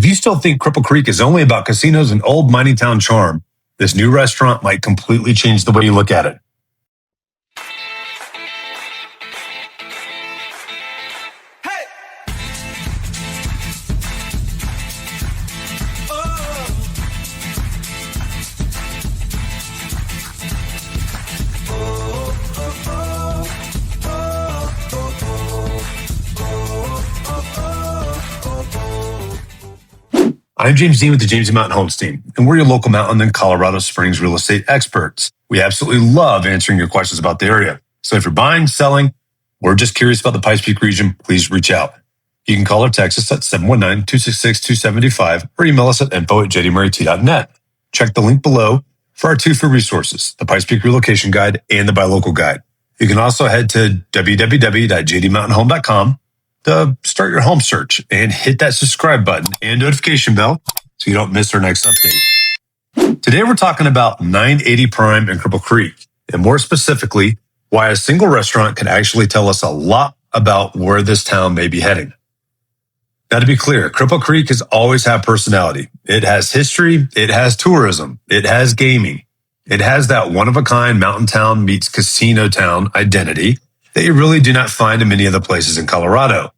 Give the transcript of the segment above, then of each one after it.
If you still think Cripple Creek is only about casinos and old mining town charm, this new restaurant might completely change the way you look at it. I'm James Dean with the James Mountain Homes team, and we're your local mountain and Colorado Springs real estate experts. We absolutely love answering your questions about the area. So if you're buying, selling, or just curious about the Pikes Peak region, please reach out. You can call or text us at 719-266-2725 or email us at info@jdmurrayt.net. Check the link below for our two free resources, the Pikes Peak Relocation Guide and the Buy Local Guide. You can also head to www.jdmountainhome.com to start your home search and hit that subscribe button and notification bell so you don't miss our next update. Today we're talking about 980 Prime and Cripple Creek, and more specifically, why a single restaurant can actually tell us a lot about where this town may be heading. Now, to be clear, Cripple Creek has always had personality. It has history, it has tourism, it has gaming. It has that one-of-a-kind mountain town meets casino town identity that you really do not find in many other places in Colorado.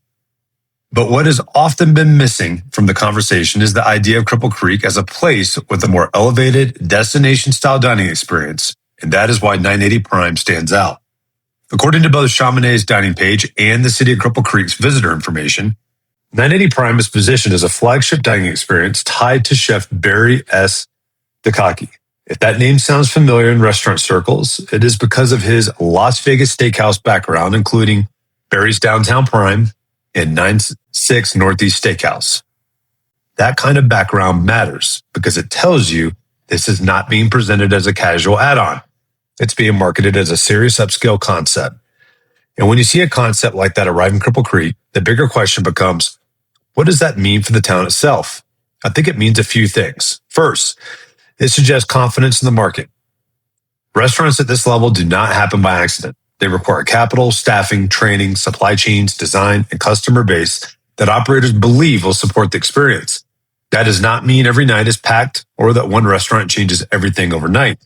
But what has often been missing from the conversation is the idea of Cripple Creek as a place with a more elevated destination-style dining experience, and that is why 980 Prime stands out. According to both Chamonix's dining page and the City of Cripple Creek's visitor information, 980 Prime is positioned as a flagship dining experience tied to Chef Barry S. Dukaki. If that name sounds familiar in restaurant circles, it is because of his Las Vegas steakhouse background, including Barry's Downtown Prime and 96 Northeast Steakhouse. That kind of background matters because it tells you this is not being presented as a casual add-on. It's being marketed as a serious upscale concept. And when you see a concept like that arrive in Cripple Creek, the bigger question becomes, what does that mean for the town itself? I think it means a few things. First, it suggests confidence in the market. Restaurants at this level do not happen by accident. They require capital, staffing, training, supply chains, design, and customer base that operators believe will support the experience. That does not mean every night is packed or that one restaurant changes everything overnight.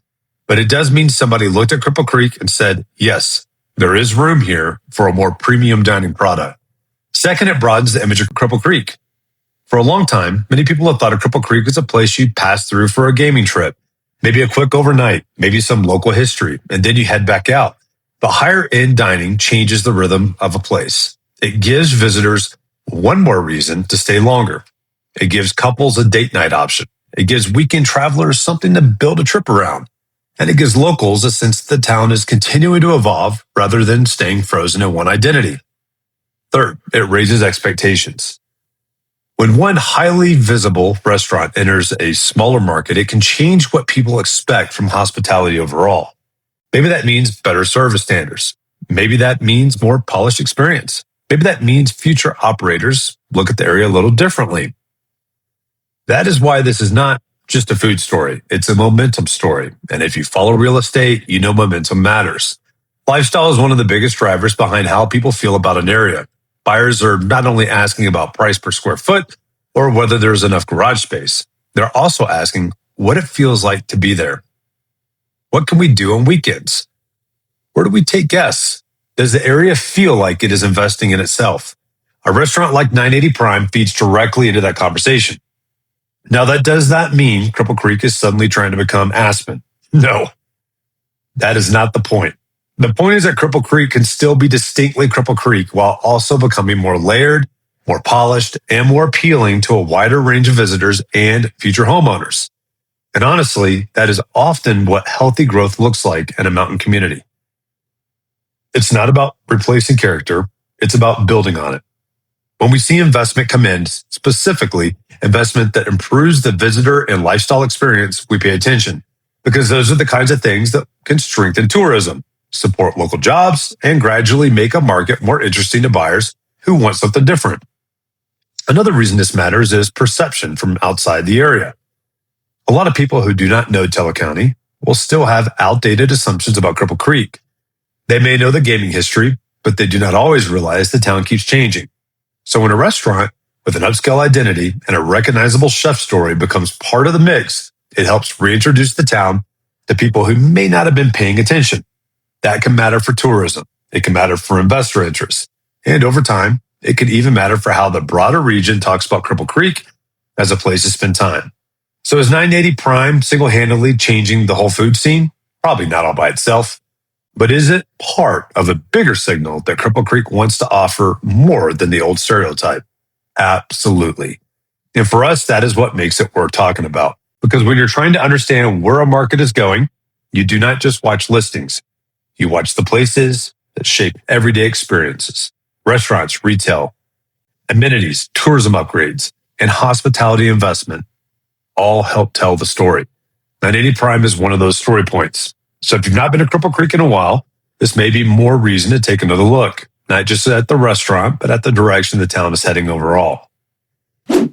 But it does mean somebody looked at Cripple Creek and said, yes, there is room here for a more premium dining product. Second, it broadens the image of Cripple Creek. For a long time, many people have thought of Cripple Creek as a place you'd pass through for a gaming trip, maybe a quick overnight, maybe some local history, and then you head back out. But higher-end dining changes the rhythm of a place. It gives visitors one more reason to stay longer. It gives couples a date night option. It gives weekend travelers something to build a trip around. And it gives locals a sense that the town is continuing to evolve rather than staying frozen in one identity. Third, it raises expectations. When one highly visible restaurant enters a smaller market, it can change what people expect from hospitality overall. Maybe that means better service standards. Maybe that means more polished experience. Maybe that means future operators look at the area a little differently. That is why this is not just a food story. It's a momentum story. And if you follow real estate, you know momentum matters. Lifestyle is one of the biggest drivers behind how people feel about an area. Buyers are not only asking about price per square foot or whether there's enough garage space, they're also asking what it feels like to be there. What can we do on weekends? Where do we take guests? Does the area feel like it is investing in itself? A restaurant like 980 Prime feeds directly into that conversation. Now, that does not mean Cripple Creek is suddenly trying to become Aspen. No, that is not the point. The point is that Cripple Creek can still be distinctly Cripple Creek while also becoming more layered, more polished, and more appealing to a wider range of visitors and future homeowners. And honestly, that is often what healthy growth looks like in a mountain community. It's not about replacing character, it's about building on it. When we see investment come in, specifically investment that improves the visitor and lifestyle experience, we pay attention because those are the kinds of things that can strengthen tourism, support local jobs, and gradually make a market more interesting to buyers who want something different. Another reason this matters is perception from outside the area. A lot of people who do not know Teller County will still have outdated assumptions about Cripple Creek. They may know the gaming history, but they do not always realize the town keeps changing. So when a restaurant with an upscale identity and a recognizable chef story becomes part of the mix, it helps reintroduce the town to people who may not have been paying attention. That can matter for tourism. It can matter for investor interest. And over time, it could even matter for how the broader region talks about Cripple Creek as a place to spend time. So is 980 Prime single-handedly changing the whole food scene? Probably not all by itself. But is it part of a bigger signal that Cripple Creek wants to offer more than the old stereotype? Absolutely. And for us, that is what makes it worth talking about. Because when you're trying to understand where a market is going, you do not just watch listings. You watch the places that shape everyday experiences, restaurants, retail, amenities, tourism upgrades, and hospitality investment all help tell the story. 980 Prime is one of those story points. So if you've not been to Cripple Creek in a while, this may be more reason to take another look, not just at the restaurant, but at the direction the town is heading overall.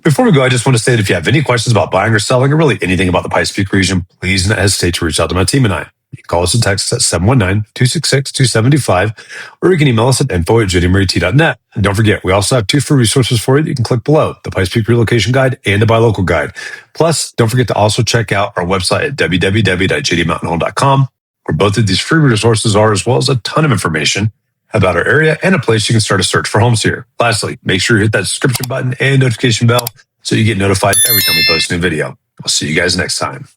Before we go, I just want to say that if you have any questions about buying or selling or really anything about the Pikes Peak region, please don't hesitate to reach out to my team and I. You can call us and text us at 719-266-275, or you can email us at info@jdmaryt.net. And don't forget, we also have 2 free resources for you that you can click below, the Pikes Peak Relocation Guide and the Buy Local Guide. Plus, don't forget to also check out our website at www.jdmountainhome.com, where both of these free resources are, as well as a ton of information about our area and a place you can start a search for homes here. Lastly, make sure you hit that subscription button and notification bell so you get notified every time we post a new video. I'll see you guys next time.